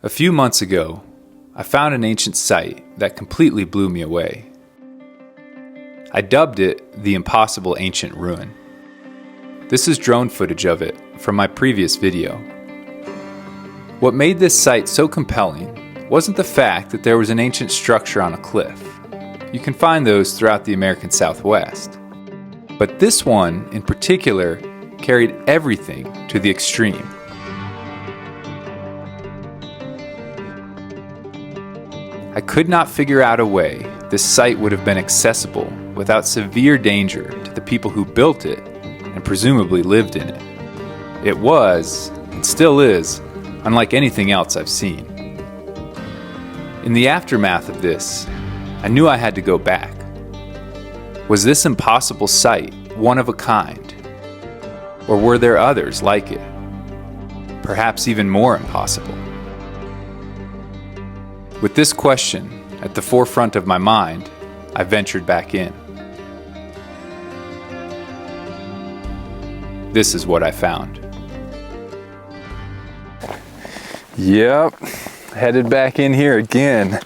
A few months ago, I found an ancient site that completely blew me away. I dubbed it the Impossible Ancient Ruin. This is drone footage of it from my previous video. What made this site so compelling wasn't the fact that there was an ancient structure on a cliff. You can find those throughout the American Southwest. But this one, in particular, carried everything to the extreme. I could not figure out a way this site would have been accessible without severe danger to the people who built it and presumably lived in it. It was, and still is, unlike anything else I've seen. In the aftermath of this, I knew I had to go back. Was this impossible site one of a kind? Or were there others like it? Perhaps even more impossible. With this question at the forefront of my mind, I ventured back in. This is what I found. Yep, headed back in here again.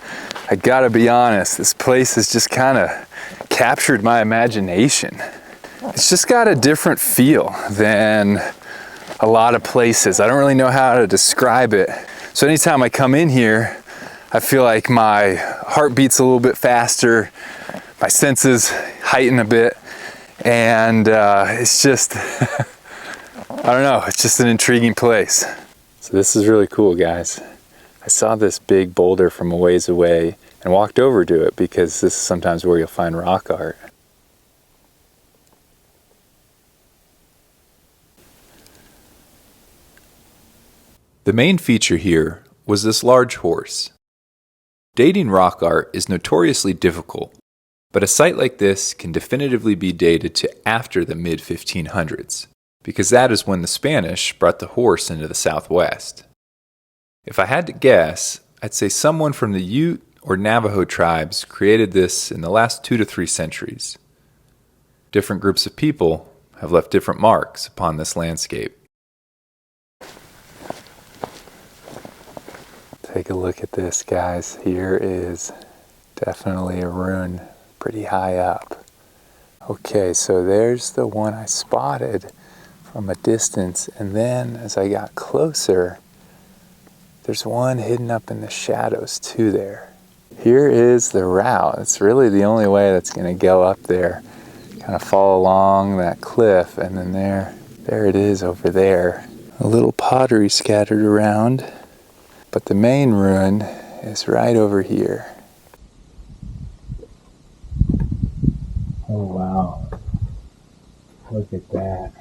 I gotta be honest, this place has just kind of captured my imagination. It's just got a different feel than a lot of places. I don't really know how to describe it. So anytime I come in here, I feel like my heart beats a little bit faster, my senses heighten a bit, and it's just, I don't know, it's just an intriguing place. So this is really cool, guys. I saw this big boulder from a ways away and walked over to it because this is sometimes where you'll find rock art. The main feature here was this large horse. Dating rock art is notoriously difficult, but a site like this can definitively be dated to after the mid-1500s, because that is when the Spanish brought the horse into the Southwest. If I had to guess, I'd say someone from the Ute or Navajo tribes created this in the last 2 to 3 centuries. Different groups of people have left different marks upon this landscape. Take a look at this, guys. Here is definitely a ruin pretty high up. Okay, so there's the one I spotted from a distance, and then as I got closer, there's one hidden up in the shadows too there. Here is the route. It's really the only way that's going to go up there. Kind of fall along that cliff, and then there it is over there. A little pottery scattered around. But the main ruin is right over here. Oh wow, look at that.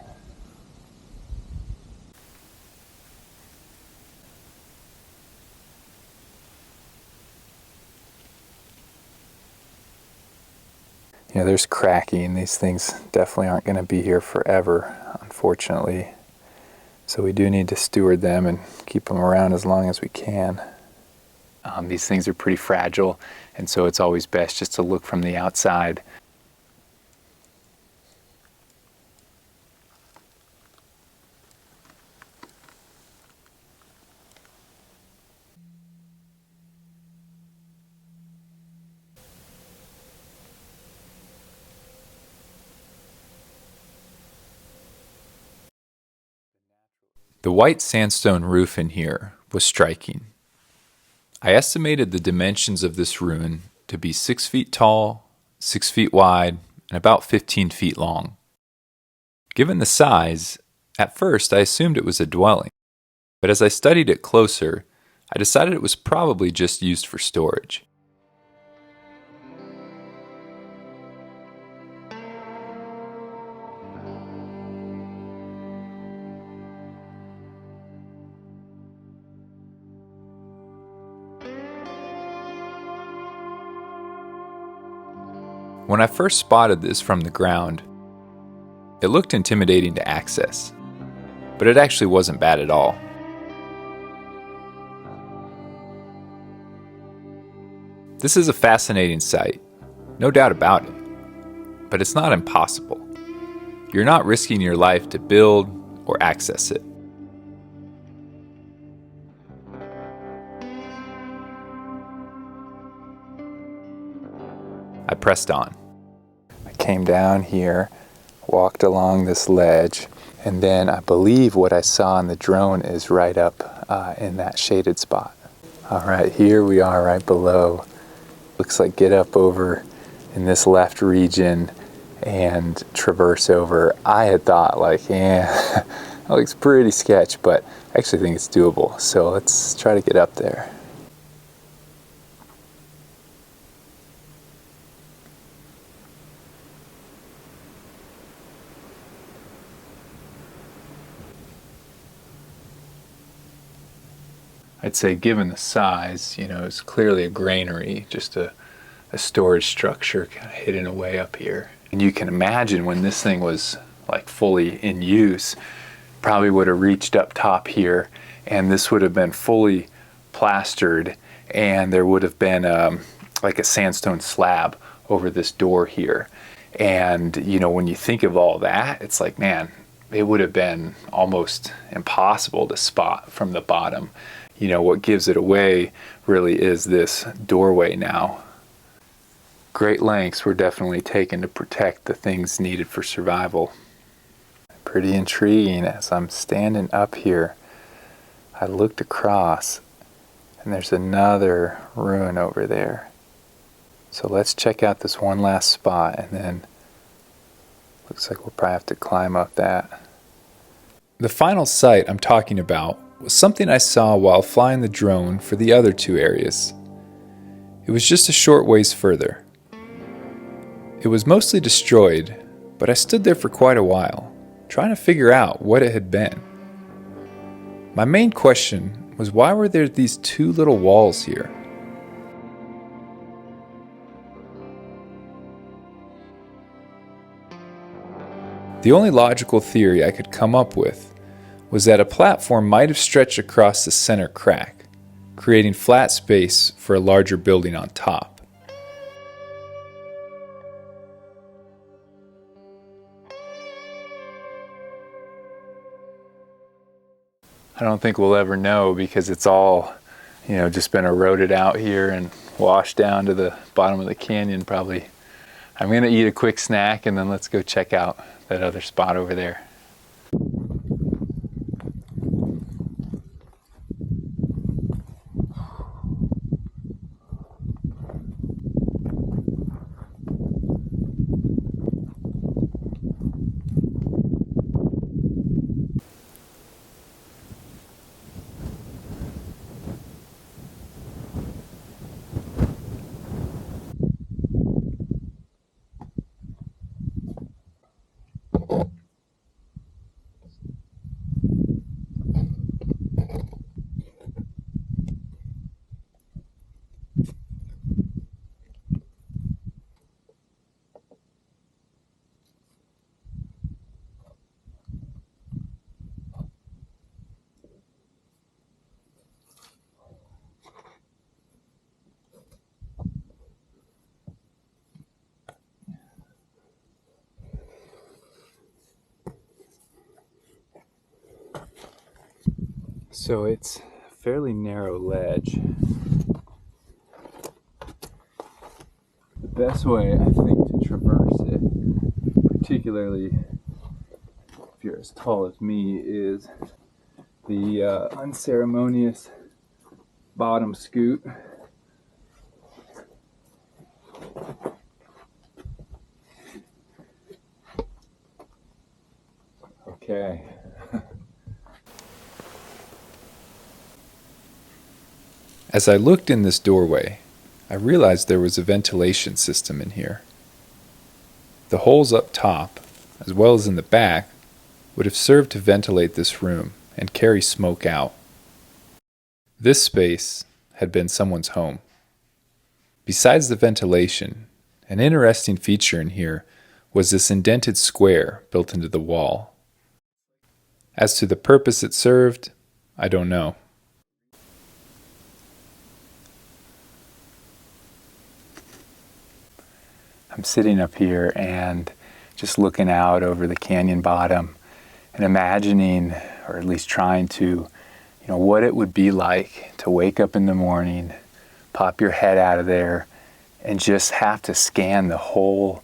You know, there's cracking. These things definitely aren't going to be here forever, unfortunately. So we do need to steward them and keep them around as long as we can. These things are pretty fragile, and so it's always best just to look from the outside. The white sandstone roof in here was striking. I estimated the dimensions of this ruin to be 6 feet tall, 6 feet wide, and about 15 feet long. Given the size, at first I assumed it was a dwelling, but as I studied it closer, I decided it was probably just used for storage. When I first spotted this from the ground, it looked intimidating to access, but it actually wasn't bad at all. This is a fascinating site, no doubt about it, but it's not impossible. You're not risking your life to build or access it. I pressed on. I came down here, walked along this ledge, and then I believe what I saw on the drone is right up in that shaded spot. All right, here we are right below. Looks like get up over in this left region and traverse over. I had thought like, yeah, that looks pretty sketch, but I actually think it's doable. So let's try to get up there. I'd say given the size, it's clearly a granary, just a storage structure kind of hidden away up here. And you can imagine when this thing was like fully in use, probably would have reached up top here, and this would have been fully plastered, and there would have been like a sandstone slab over this door here. And when you think of all that, it's like, man, it would have been almost impossible to spot from the bottom. What gives it away really is this doorway now. Great lengths were definitely taken to protect the things needed for survival. Pretty intriguing. As I'm standing up here, I looked across and there's another ruin over there. So let's check out this one last spot, and then looks like we'll probably have to climb up that. The final site I'm talking about was something I saw while flying the drone for the other two areas. It was just a short ways further. It was mostly destroyed, but I stood there for quite a while, trying to figure out what it had been. My main question was, why were there these two little walls here? The only logical theory I could come up with was that a platform might have stretched across the center crack, creating flat space for a larger building on top. I don't think we'll ever know, because it's all, just been eroded out here and washed down to the bottom of the canyon probably. I'm gonna eat a quick snack and then let's go check out that other spot over there. So it's a fairly narrow ledge. The best way, I think, to traverse it, particularly if you're as tall as me, is the unceremonious bottom scoot. Okay. As I looked in this doorway, I realized there was a ventilation system in here. The holes up top, as well as in the back, would have served to ventilate this room and carry smoke out. This space had been someone's home. Besides the ventilation, an interesting feature in here was this indented square built into the wall. As to the purpose it served, I don't know. I'm sitting up here and just looking out over the canyon bottom and imagining, or at least trying to, what it would be like to wake up in the morning, pop your head out of there, and just have to scan the whole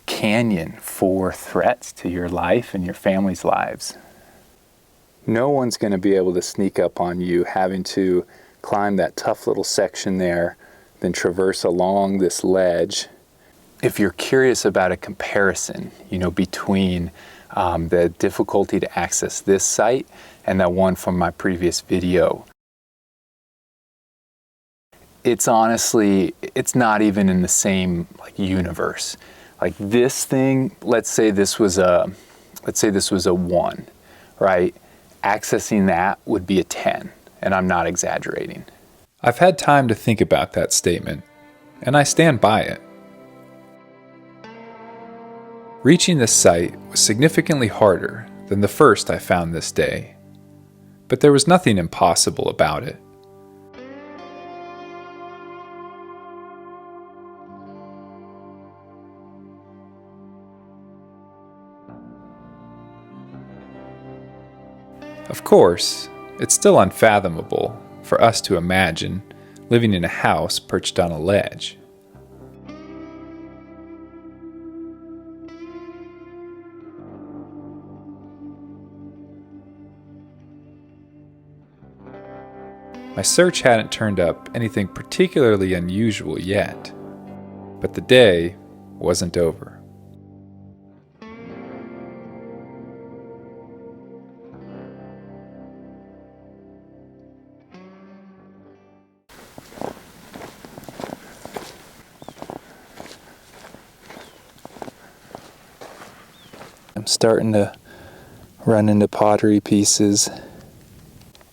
canyon for threats to your life and your family's lives. No one's going to be able to sneak up on you having to climb that tough little section there, then traverse along this ledge. If you're curious about a comparison, between the difficulty to access this site and that one from my previous video, it's not even in the same universe. Like this thing, let's say this was a 1, right? Accessing that would be a 10, and I'm not exaggerating. I've had time to think about that statement, and I stand by it. Reaching this site was significantly harder than the first I found this day, but there was nothing impossible about it. Of course, it's still unfathomable for us to imagine living in a house perched on a ledge. My search hadn't turned up anything particularly unusual yet, but the day wasn't over. I'm starting to run into pottery pieces.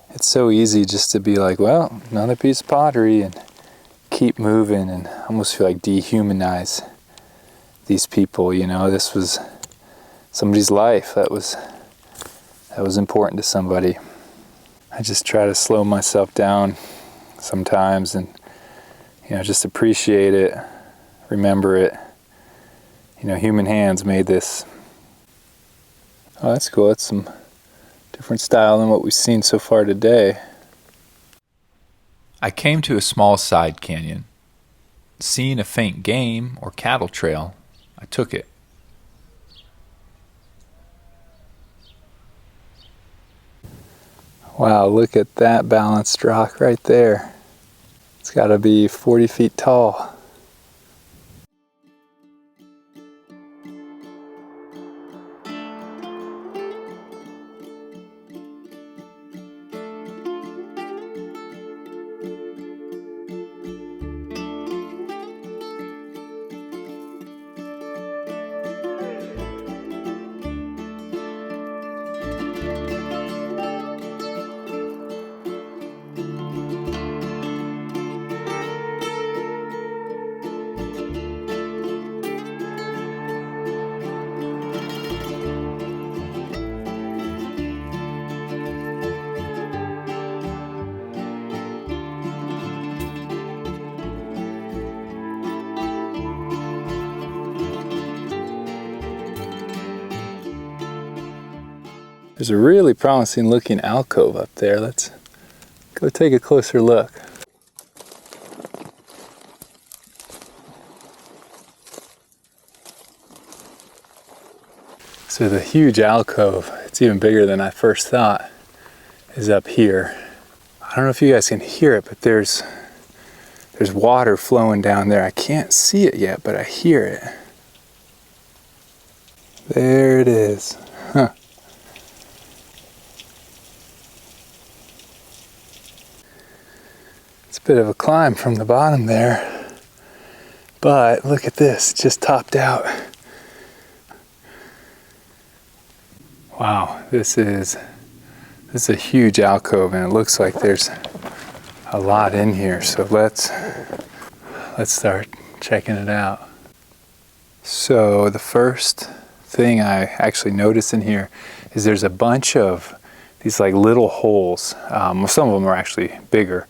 It's so easy just to be like, well, another piece of pottery, and keep moving, and almost feel like dehumanize these people. This was somebody's life. That was important to somebody. I just try to slow myself down sometimes and just appreciate it, remember it. Human hands made this. Oh, that's cool. That's some different style than what we've seen so far today. I came to a small side canyon. Seeing a faint game or cattle trail, I took it. Wow, look at that balanced rock right there. It's got to be 40 feet tall. There's a really promising looking alcove up there. Let's go take a closer look. So the huge alcove, it's even bigger than I first thought, is up here. I don't know if you guys can hear it, but there's water flowing down there. I can't see it yet, but I hear it. There it is. Huh. Bit of a climb from the bottom there, but look at this, it just topped out. Wow, this is a huge alcove, and it looks like there's a lot in here, so let's start checking it out. So the first thing I actually noticed in here is there's a bunch of these little holes. Some of them are actually bigger,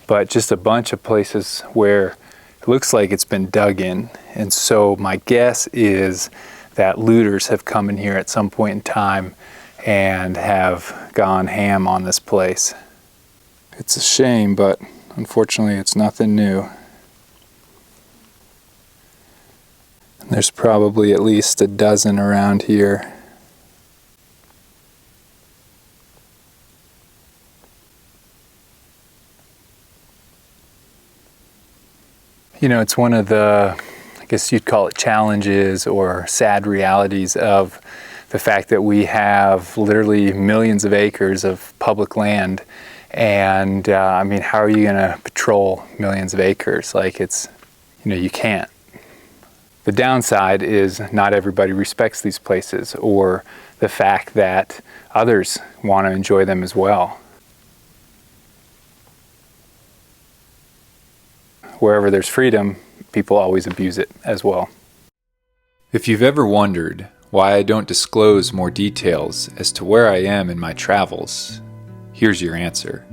but just a bunch of places where it looks like it's been dug in. And so my guess is that looters have come in here at some point in time and have gone ham on this place. It's a shame, but unfortunately it's nothing new. There's probably at least a dozen around here. You know, it's one of the, I guess you'd call it challenges or sad realities of the fact that we have literally millions of acres of public land. And I mean, how are you going to patrol millions of acres? Like, it's, you know, you can't. The downside is not everybody respects these places, or the fact that others want to enjoy them as well. Wherever there's freedom, people always abuse it as well. If you've ever wondered why I don't disclose more details as to where I am in my travels, here's your answer.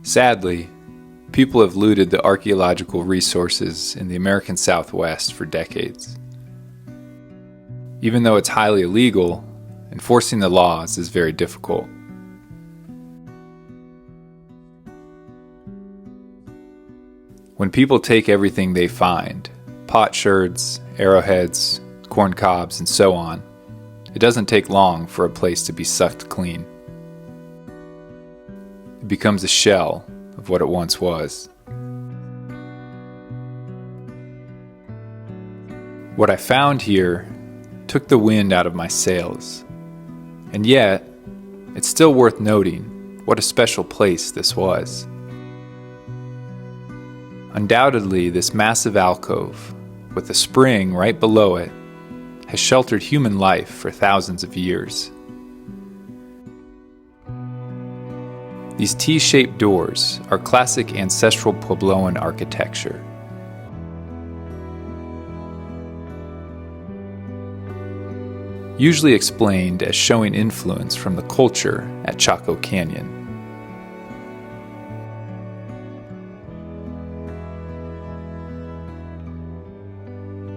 Sadly, people have looted the archaeological resources in the American Southwest for decades. Even though it's highly illegal, enforcing the laws is very difficult. When people take everything they find, potsherds, arrowheads, corn cobs, and so on, it doesn't take long for a place to be sucked clean. It becomes a shell of what it once was. What I found here took the wind out of my sails, and yet it's still worth noting what a special place this was. Undoubtedly, this massive alcove, with a spring right below it, has sheltered human life for thousands of years. These T-shaped doors are classic ancestral Puebloan architecture. Usually explained as showing influence from the culture at Chaco Canyon.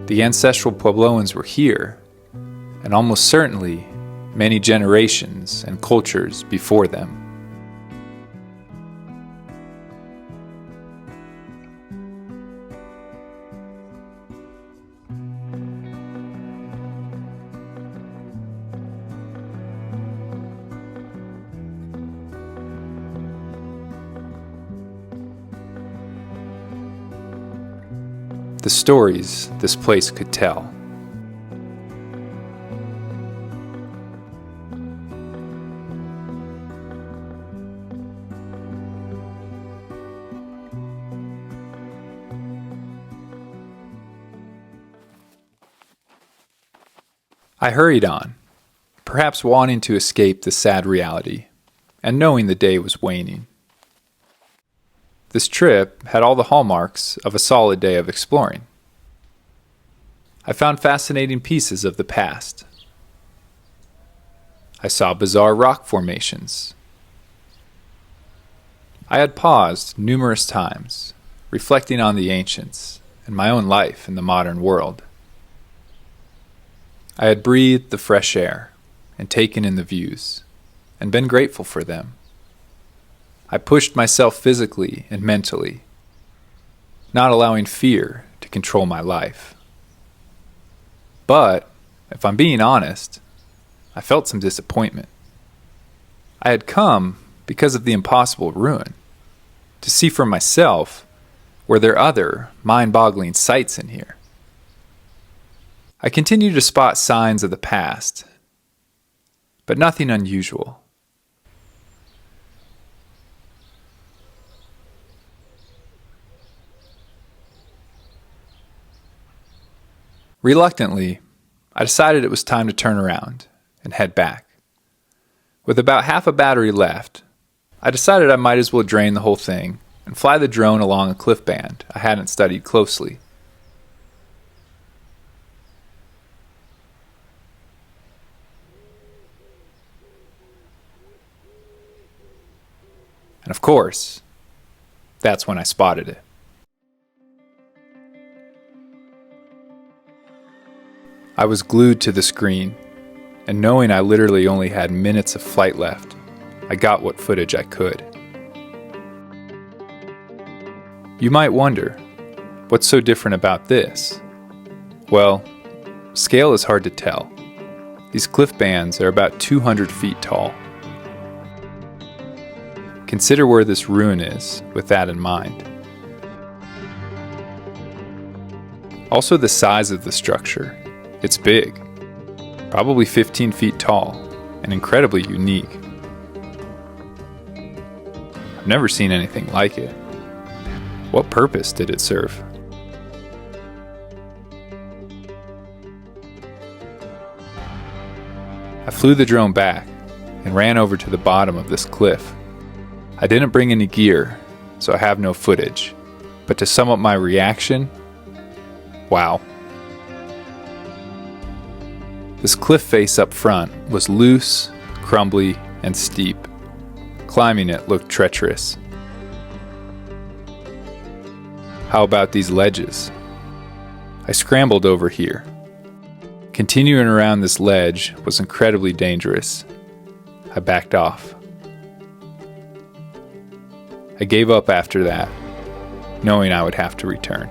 The ancestral Puebloans were here, and almost certainly many generations and cultures before them. The stories this place could tell. I hurried on, perhaps wanting to escape the sad reality, and knowing the day was waning. This trip had all the hallmarks of a solid day of exploring. I found fascinating pieces of the past. I saw bizarre rock formations. I had paused numerous times, reflecting on the ancients and my own life in the modern world. I had breathed the fresh air and taken in the views, and been grateful for them. I pushed myself physically and mentally, not allowing fear to control my life. But, if I'm being honest, I felt some disappointment. I had come because of the impossible ruin, to see for myself were there other mind-boggling sights in here. I continued to spot signs of the past, but nothing unusual. Reluctantly, I decided it was time to turn around and head back. With about half a battery left, I decided I might as well drain the whole thing and fly the drone along a cliff band I hadn't studied closely. And of course, that's when I spotted it. I was glued to the screen, and knowing I literally only had minutes of flight left, I got what footage I could. You might wonder, what's so different about this? Well, scale is hard to tell. These cliff bands are about 200 feet tall. Consider where this ruin is with that in mind. Also the size of the structure. It's big, probably 15 feet tall, and incredibly unique. I've never seen anything like it. What purpose did it serve? I flew the drone back and ran over to the bottom of this cliff. I didn't bring any gear, so I have no footage, but to sum up my reaction, wow. This cliff face up front was loose, crumbly, and steep. Climbing it looked treacherous. How about these ledges? I scrambled over here. Continuing around this ledge was incredibly dangerous. I backed off. I gave up after that, knowing I would have to return.